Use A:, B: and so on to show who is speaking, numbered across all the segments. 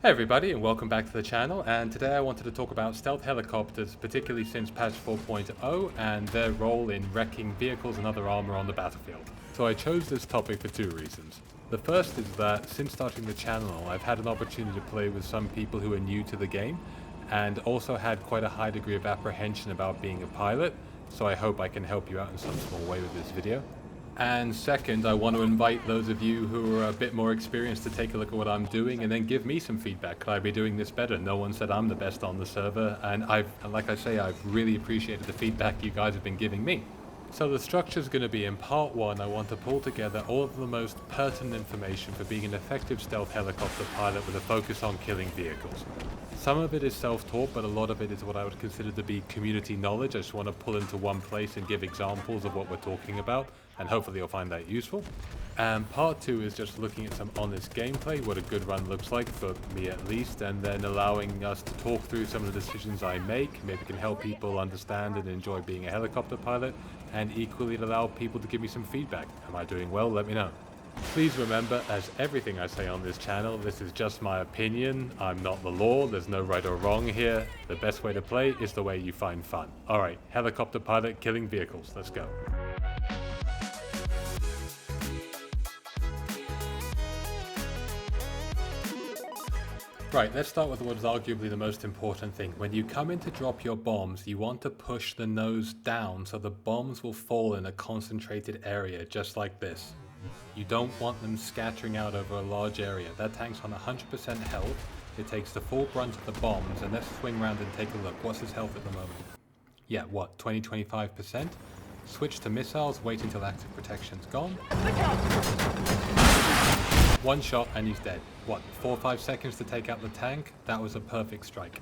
A: Hey everybody, and welcome back to the channel. And today I wanted to talk about stealth helicopters, particularly since patch 4.0 and their role in wrecking vehicles and other armor on the battlefield. So I chose this topic for two reasons. The first is that since starting the channel, I've had an opportunity to play with some people who are new to the game and also had quite a high degree of apprehension about being a pilot, so I hope I can help you out in some small way with this video. And second, I want to invite those of you who are a bit more experienced to take a look at what I'm doing and then give me some feedback. Could I be doing this better? No one said I'm the best on the server, and like I say, I've really appreciated the feedback you guys have been giving me. So the structure is going to be, in part one, I want to pull together all of the most pertinent information for being an effective stealth helicopter pilot with a focus on killing vehicles. Some of it is self-taught, but a lot of it is what I would consider to be community knowledge. I just want to pull into one place and give examples of what we're talking about, and hopefully you'll find that useful. And part two is just looking at some honest gameplay, what a good run looks like, for me at least, and then allowing us to talk through some of the decisions I make. Maybe it can help people understand and enjoy being a helicopter pilot, and equally it allow people to give me some feedback. Am I doing well? Let me know. Please remember, as everything I say on this channel, this is just my opinion. I'm not the law, there's no right or wrong here. The best way to play is the way you find fun. Alright, helicopter pilot killing vehicles, let's go. Right, let's start with what is arguably the most important thing. When you come in to drop your bombs, you want to push the nose down so the bombs will fall in a concentrated area, just like this. You don't want them scattering out over a large area. That tank's on 100% health. It takes the full brunt of the bombs, and let's swing around and take a look. What's his health at the moment? Yeah, what, 20-25%? Switch to missiles, wait until active protection's gone. One shot and he's dead. What, 4 or 5 seconds to take out the tank? That was a perfect strike.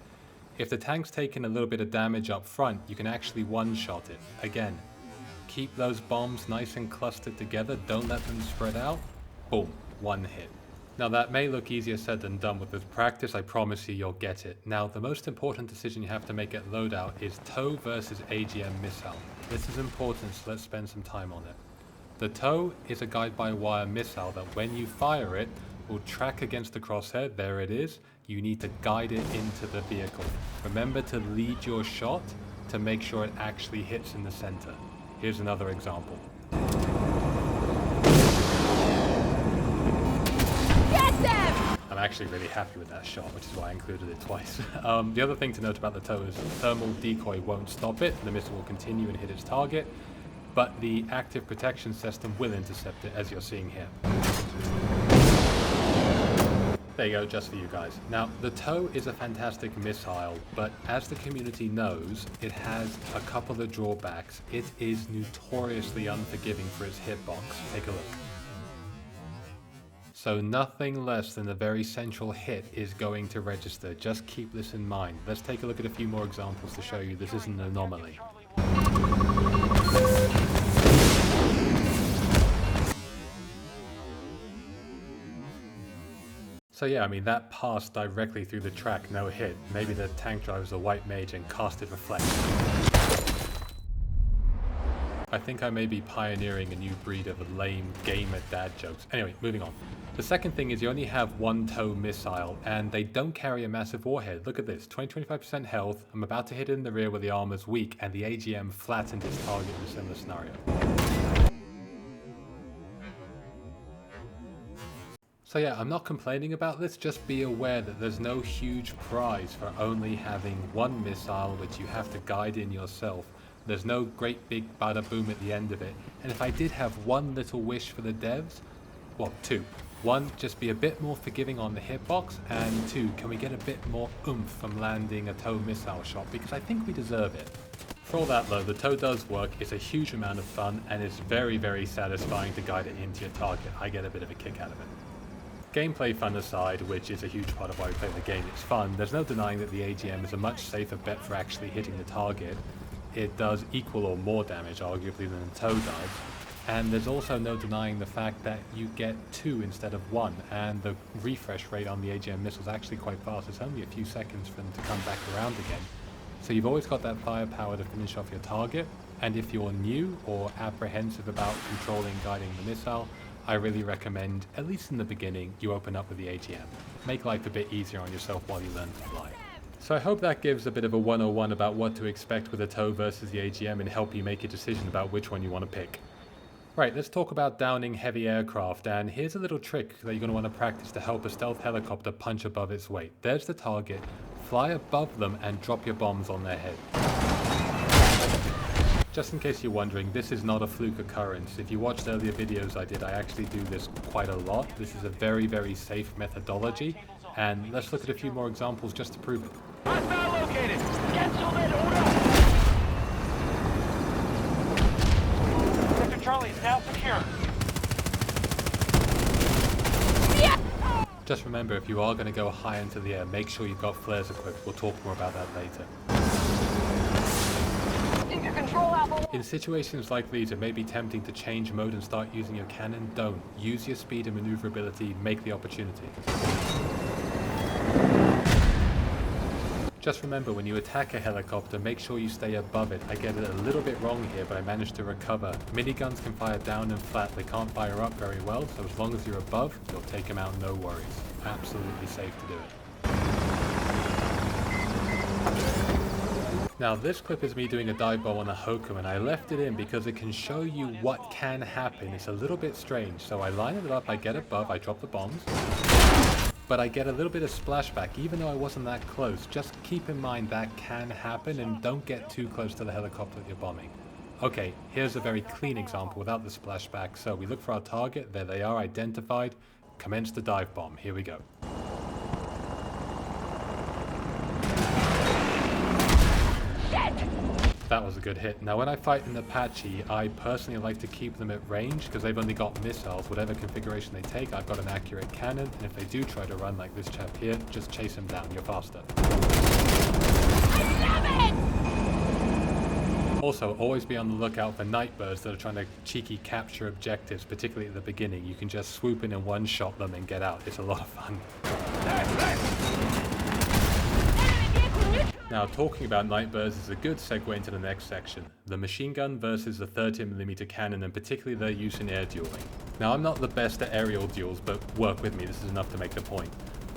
A: If the tank's taken a little bit of damage up front, you can actually one-shot it. Again, keep those bombs nice and clustered together, don't let them spread out. Boom, one hit. Now that may look easier said than done, but with practice I promise you'll get it. Now the most important decision you have to make at loadout is TOW versus AGM Missile. This is important, so let's spend some time on it. The TOW is a guide-by-wire missile that when you fire it, will track against the crosshair. There it is. You need to guide it into the vehicle. Remember to lead your shot to make sure it actually hits in the center. Here's another example.
B: Get them!
A: I'm actually really happy with that shot, which is why I included it twice. The other thing to note about the TOW is thermal decoy won't stop it. The missile will continue and hit its target, but the active protection system will intercept it, as you're seeing here. There you go, just for you guys. Now, the TOW is a fantastic missile, but as the community knows, it has a couple of drawbacks. It is notoriously unforgiving for its hitbox. Take a look. So nothing less than a very central hit is going to register. Just keep this in mind. Let's take a look at a few more examples to show you this isn't an anomaly. So yeah, I mean, that passed directly through the track, no hit. Maybe the tank driver's a white mage and casted reflect. I think I may be pioneering a new breed of lame gamer dad jokes. Anyway, moving on. The second thing is you only have one TOW missile, and they don't carry a massive warhead. Look at this, 20-25% health. I'm about to hit it in the rear where the armor's weak, and the AGM flattened its target in a similar scenario. So yeah, I'm not complaining about this, just be aware that there's no huge prize for only having one missile which you have to guide in yourself. There's no great big bada boom at the end of it. And if I did have one little wish for the devs, well, two. One, just be a bit more forgiving on the hitbox, and two, can we get a bit more oomph from landing a TOW missile shot, because I think we deserve it. For all that though, the TOW does work, it's a huge amount of fun, and it's very, very satisfying to guide it into your target. I get a bit of a kick out of it. Gameplay fun aside, which is a huge part of why we play the game, it's fun. There's no denying that the AGM is a much safer bet for actually hitting the target. It does equal or more damage, arguably, than the TOW does. And there's also no denying the fact that you get 2 instead of 1, and the refresh rate on the AGM missile is actually quite fast. It's only a few seconds for them to come back around again. So you've always got that firepower to finish off your target, and if you're new or apprehensive about controlling guiding the missile, I really recommend, at least in the beginning, you open up with the AGM. make life a bit easier on yourself while you learn to fly. So I hope that gives a bit of a 101 about what to expect with a TOW versus the AGM and help you make a decision about which one you want to pick. Right, let's talk about downing heavy aircraft, and here's a little trick that you're going to want to practice to help a stealth helicopter punch above its weight. There's the target, fly above them and drop your bombs on their head. Just in case you're wondering, this is not a fluke occurrence. If you watched earlier videos I did, I actually do this quite a lot. This is a very, very safe methodology, and let's look at a few more examples just to prove it.
C: Hostile located! Cancel that order! Sector Charlie is now secure.
A: Just remember, if you are going to go high into the air, make sure you've got flares equipped. We'll talk more about that later. In situations like these, it may be tempting to change mode and start using your cannon. Don't. Use your speed and maneuverability, make the opportunity. Just remember, when you attack a helicopter, make sure you stay above it. I get it a little bit wrong here, but I managed to recover. Miniguns can fire down and flat, they can't fire up very well, so as long as you're above, you'll take them out no worries. Absolutely safe to do it. Now this clip is me doing a dive bomb on a Hokum, and I left it in because it can show you what can happen. It's a little bit strange, so I line it up, I get above, I drop the bombs. But I get a little bit of splashback, even though I wasn't that close. Just keep in mind that can happen, and don't get too close to the helicopter that you're bombing. Okay, here's a very clean example without the splashback. So we look for our target, there they are identified. Commence the dive bomb, here we go. That was a good hit. Now when I fight an Apache, I personally like to keep them at range because they've only got missiles. Whatever configuration they take, I've got an accurate cannon, and if they do try to run like this chap here, just chase them down, you're faster. Also, always be on the lookout for nightbirds that are trying to cheeky capture objectives, particularly at the beginning. You can just swoop in and one-shot them and get out. It's a lot of fun. Now, talking about nightbirds is a good segue into the next section. The machine gun versus the 30mm cannon, and particularly their use in air dueling. Now, I'm not the best at aerial duels, but work with me, this is enough to make the point.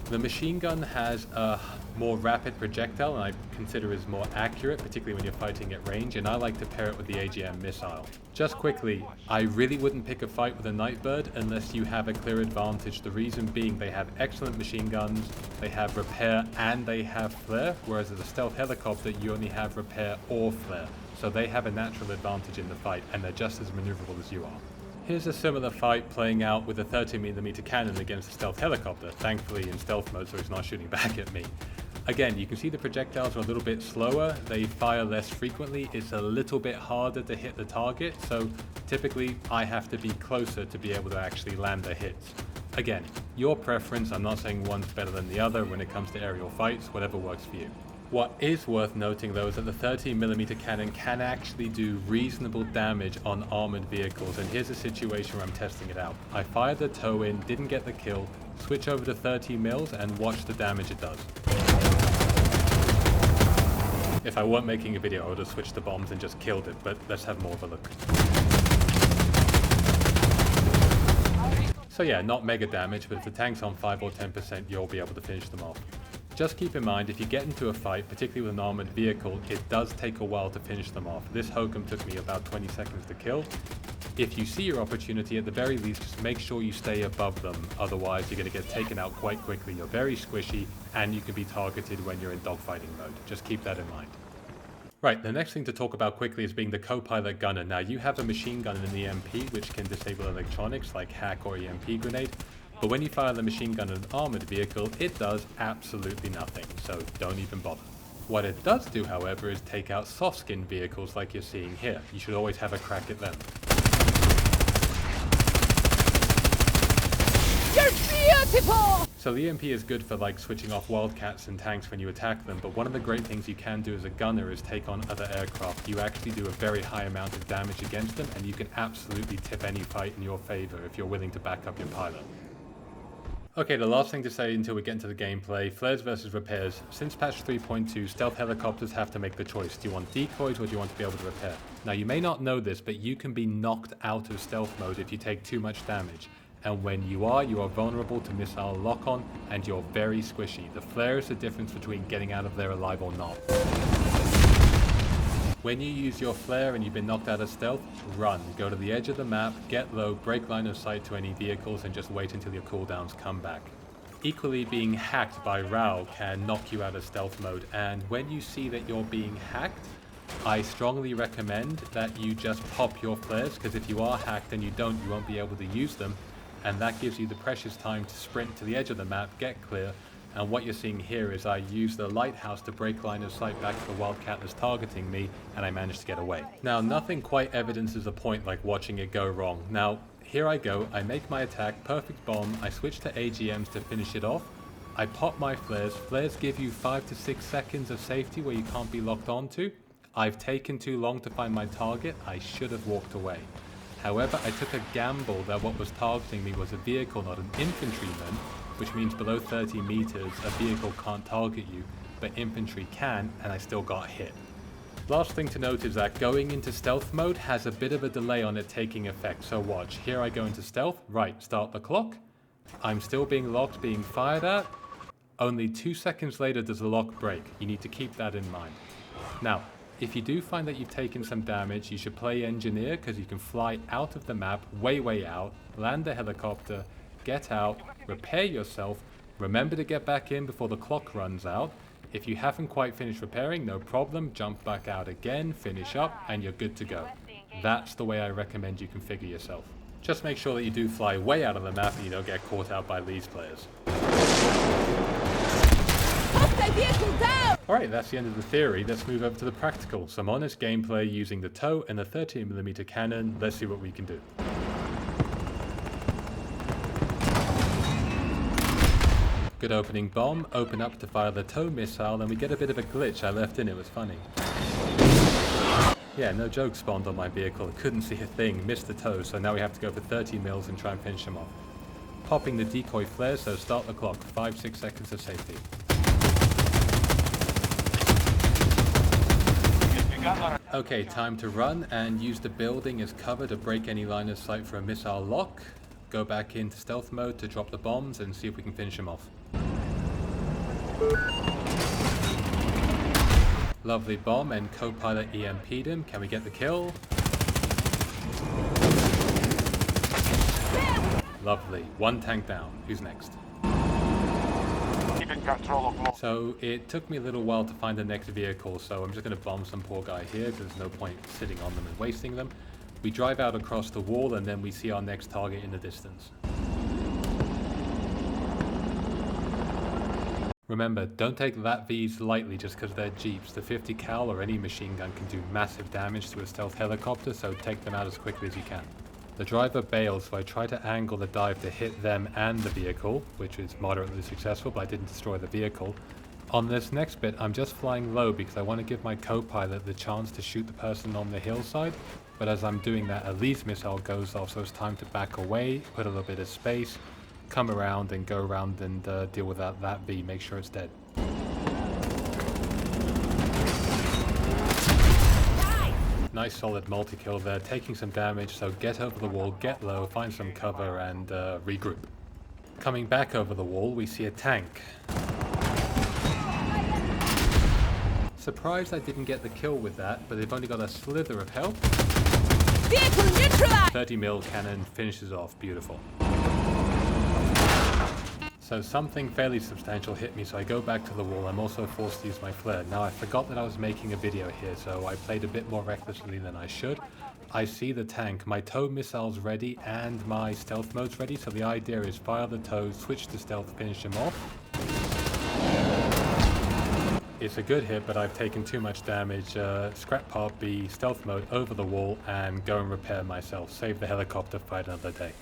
A: The machine gun has a more rapid projectile, and I consider is more accurate, particularly when you're fighting at range, and I like to pair it with the AGM Missile. Just quickly, I really wouldn't pick a fight with a Nightbird unless you have a clear advantage. The reason being they have excellent machine guns, they have repair, and they have flare, whereas as a stealth helicopter, you only have repair or flare. So they have a natural advantage in the fight, and they're just as maneuverable as you are. Here's a similar fight playing out with a 30mm cannon against a stealth helicopter, thankfully in stealth mode so it's not shooting back at me. Again, you can see the projectiles are a little bit slower, they fire less frequently, it's a little bit harder to hit the target, so typically I have to be closer to be able to actually land the hits. Again, your preference, I'm not saying one's better than the other when it comes to aerial fights, whatever works for you. What is worth noting though is that the 30mm cannon can actually do reasonable damage on armored vehicles, and here's a situation where I'm testing it out. I fired the TOW in, didn't get the kill, switch over to 30 mils and watch the damage it does. If I weren't making a video, I would have switched the bombs and just killed it, but let's have more of a look. So yeah, not mega damage, but if the tank's on 5 or 10%, you'll be able to finish them off. Just keep in mind, if you get into a fight, particularly with an armored vehicle, it does take a while to finish them off. This Hokum took me about 20 seconds to kill. If you see your opportunity, at the very least, just make sure you stay above them. Otherwise, you're going to get taken out quite quickly. You're very squishy, and you can be targeted when you're in dogfighting mode. Just keep that in mind. Right, the next thing to talk about quickly is being the co-pilot gunner. Now, you have a machine gun and an EMP, which can disable electronics like hack or EMP grenade. But when you fire the machine gun at an armored vehicle, it does absolutely nothing, so don't even bother. What it does do, however, is take out soft-skinned vehicles like you're seeing here. You should always have a crack at them.
B: You're beautiful!
A: So the EMP is good for like switching off wildcats and tanks when you attack them, but one of the great things you can do as a gunner is take on other aircraft. You actually do a very high amount of damage against them, and you can absolutely tip any fight in your favor if you're willing to back up your pilot. Okay, the last thing to say until we get into the gameplay, flares versus repairs. Since patch 3.2, stealth helicopters have to make the choice. Do you want decoys or do you want to be able to repair? Now, you may not know this, but you can be knocked out of stealth mode if you take too much damage. And when you are vulnerable to missile lock-on, and you're very squishy. The flare is the difference between getting out of there alive or not. When you use your flare and you've been knocked out of stealth, run. Go to the edge of the map, get low, break line of sight to any vehicles, and just wait until your cooldowns come back. Equally, being hacked by RAW can knock you out of stealth mode, and when you see that you're being hacked, I strongly recommend that you just pop your flares, because if you are hacked and you won't be able to use them, and that gives you the precious time to sprint to the edge of the map, get clear. And what you're seeing here is I used the lighthouse to break line of sight back to the Wildcat that's targeting me, and I managed to get away. Now, nothing quite evidences a point like watching it go wrong. Now, here I go, I make my attack, perfect bomb, I switch to AGMs to finish it off, I pop my flares. Flares give you 5 to 6 seconds of safety where you can't be locked onto. I've taken too long to find my target, I should have walked away. However, I took a gamble that what was targeting me was a vehicle, not an infantryman, which means below 30 meters, a vehicle can't target you, but infantry can, and I still got hit. Last thing to note is that going into stealth mode has a bit of a delay on it taking effect, so watch. Here I go into stealth, right, start the clock. I'm still being locked, being fired at. Only 2 seconds later does the lock break. You need to keep that in mind. Now, if you do find that you've taken some damage, you should play engineer, because you can fly out of the map, way out, land the helicopter, get out, repair yourself, remember to get back in before the clock runs out. If you haven't quite finished repairing, no problem, jump back out again, finish up, and you're good to go. That's the way I recommend you configure yourself. Just make sure that you do fly way out of the map and you don't get caught out by Lee's players. Alright, that's the end of the theory. Let's move over to the practical. Some honest gameplay using the TOW and the 13mm cannon. Let's see what we can do. Good opening bomb, open up to fire the TOW missile, and we get a bit of a glitch I left in, it was funny. Yeah, no joke spawned on my vehicle, couldn't see a thing, missed the TOW, so now we have to go for 30 mils and try and finish him off. Popping the decoy flare, so start the clock, 5-6 seconds of safety. Okay, time to run and use the building as cover to break any line of sight for a missile lock. Go back into stealth mode to drop the bombs and see if we can finish him off. Lovely bomb, and co-pilot EMP'd him. Can we get the kill? Lovely. One tank down. Who's next? So it took me a little while to find the next vehicle, so I'm just going to bomb some poor guy here because there's no point sitting on them and wasting them. We drive out across the wall and then we see our next target in the distance. Remember, don't take that Vs lightly just because they're Jeeps. The 50 cal or any machine gun can do massive damage to a stealth helicopter, so take them out as quickly as you can. The driver bails, so I try to angle the dive to hit them and the vehicle, which is moderately successful, but I didn't destroy the vehicle. On this next bit, I'm just flying low because I want to give my co-pilot the chance to shoot the person on the hillside, but as I'm doing that, a Lee's missile goes off, so it's time to back away, put a little bit of space, come around and go around and deal with that V, make sure it's dead. Nice solid multi-kill there, taking some damage, so get over the wall, get low, find some cover and regroup. Coming back over the wall, we see a tank. Surprised I didn't get the kill with that, but they've only got a slither of health.
B: Vehicle neutralized!
A: 30 mil cannon finishes off, beautiful. So something fairly substantial hit me, so I go back to the wall. I'm also forced to use my flare. Now I forgot that I was making a video here, so I played a bit more recklessly than I should. I see the tank, my TOW missile's ready and my stealth mode's ready, so the idea is fire the TOW, switch to stealth, finish him off. It's a good hit, but I've taken too much damage. Scrap part B, stealth mode over the wall, and go and repair myself. Save the helicopter, fight another day.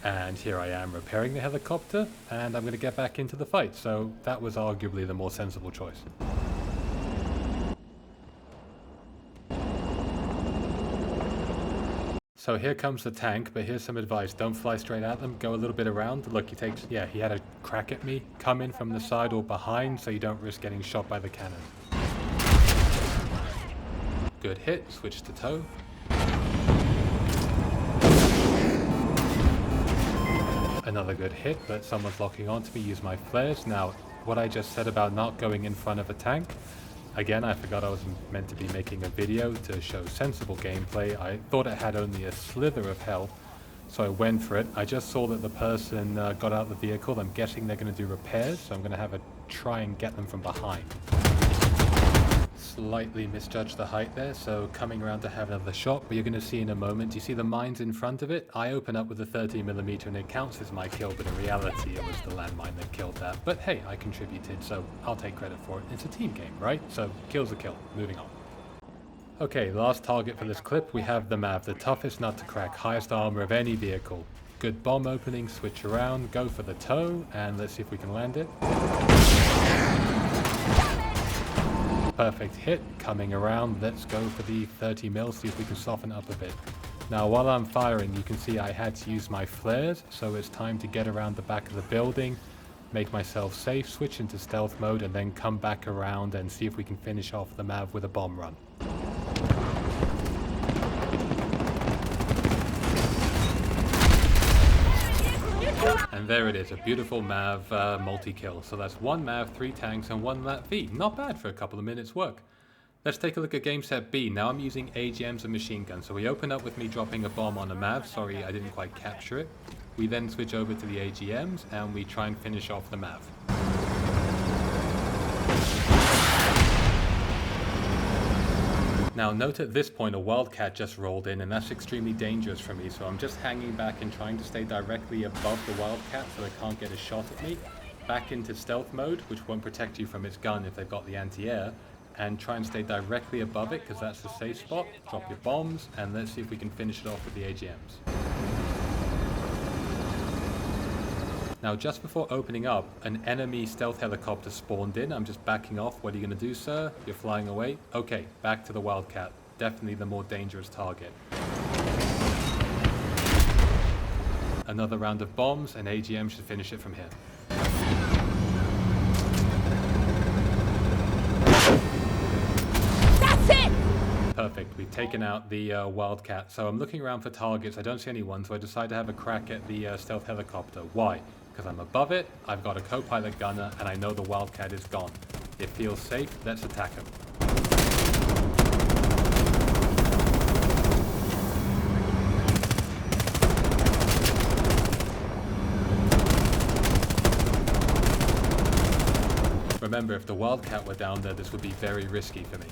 A: And here I am repairing the helicopter, and I'm going to get back into the fight, so that was arguably the more sensible choice. So here comes the tank, but here's some advice. Don't fly straight at them, go a little bit around. Look, he had a crack at me. Come in from the side or behind so you don't risk getting shot by the cannon. Good hit, switch to TOW. Another good hit, but someone's locking onto me. Use my flares. Now, what I just said about not going in front of a tank, again, I forgot I was meant to be making a video to show sensible gameplay. I thought it had only a slither of health, so I went for it. I just saw that the person got out of the vehicle. I'm guessing they're going to do repairs, so I'm going to have a try and get them from behind. Slightly misjudged the height there, so coming around to have another shot, but you're going to see in a moment. Do you see the mines in front of it? I open up with a 30mm and it counts as my kill, but in reality it was the landmine that killed that. But hey, I contributed, so I'll take credit for it. It's a team game, right? So kill's a kill. Moving on. Okay, last target for this clip, we have the MAV, the toughest nut to crack, highest armor of any vehicle. Good bomb opening, switch around, go for the toe, and let's see if we can land it. Perfect hit, coming around, let's go for the 30mm, see if we can soften up a bit. Now while I'm firing, you can see I had to use my flares, so it's time to get around the back of the building, make myself safe, switch into stealth mode, and then come back around and see if we can finish off the MAV with a bomb run. And there it is, a beautiful MAV multi-kill. So that's 1 MAV, 3 tanks, and 1 Lat V. Not bad for a couple of minutes work. Let's take a look at game set B. Now I'm using AGMs and machine guns. So we open up with me dropping a bomb on a MAV. Sorry, I didn't quite capture it. We then switch over to the AGMs and we try and finish off the MAV. Now note at this point a wildcat just rolled in, and that's extremely dangerous for me, so I'm just hanging back and trying to stay directly above the wildcat so they can't get a shot at me. Back into stealth mode, which won't protect you from its gun if they've got the anti-air, and try and stay directly above it because that's the safe spot. Drop your bombs and let's see if we can finish it off with the AGMs. Now just before opening up, an enemy stealth helicopter spawned in. I'm just backing off. What are you going to do, sir? You're flying away? Okay, back to the wildcat. Definitely the more dangerous target. Another round of bombs, and AGM should finish it from here.
B: That's it!
A: Perfect, we've taken out the wildcat. So I'm looking around for targets. I don't see anyone, so I decide to have a crack at the stealth helicopter. Why? Because I'm above it, I've got a co-pilot gunner, and I know the wildcat is gone. It feels safe, let's attack him. Remember, if the wildcat were down there, this would be very risky for me.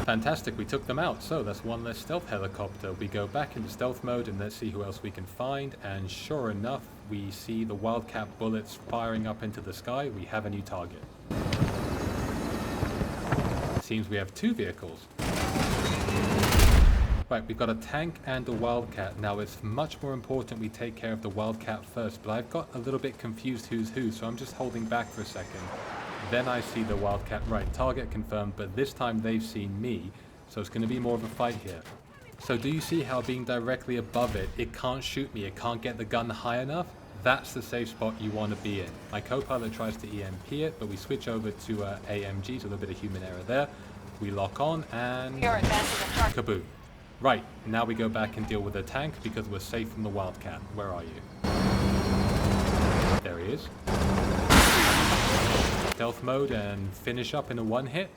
A: Fantastic, we took them out, so that's 1 less stealth helicopter. We go back into stealth mode and let's see who else we can find, and sure enough, we see the wildcat bullets firing up into the sky. We have a new target. Seems we have 2 vehicles. Right, we've got a tank and a wildcat. Now it's much more important we take care of the wildcat first, but I've got a little bit confused who's who, so I'm just holding back for a second. Then I see the wildcat, right, target confirmed, but this time they've seen me, so it's going to be more of a fight here. So do you see how being directly above it, it can't shoot me, it can't get the gun high enough? That's the safe spot you want to be in. My co-pilot tries to EMP it, but we switch over to AMG, so a little bit of human error there. We lock on and kaboom. Right, now we go back and deal with the tank because we're safe from the wildcat. Where are you? There he is. Stealth mode and finish up in a 1 hit.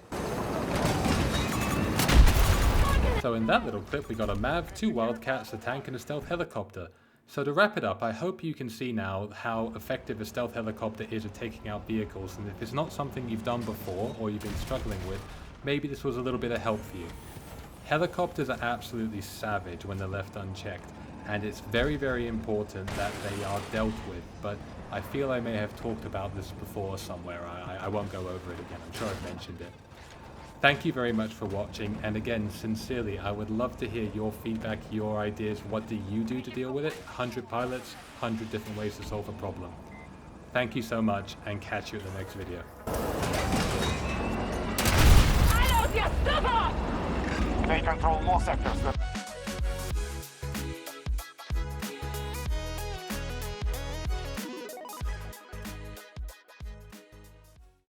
A: So in that little clip we got a MAV, 2 wildcats, a tank and a stealth helicopter. So to wrap it up, I hope you can see now how effective a stealth helicopter is at taking out vehicles, and if it's not something you've done before or you've been struggling with, maybe this was a little bit of help for you. Helicopters are absolutely savage when they're left unchecked, and it's very, very important that they are dealt with, but I feel I may have talked about this before somewhere. I won't go over it again. I'm sure I've mentioned it. Thank you very much for watching, and again, sincerely, I would love to hear your feedback, your ideas. What do you do to deal with it? 100 pilots, 100 different ways to solve a problem. Thank you so much, and catch you at the next video.
C: They control more sectors.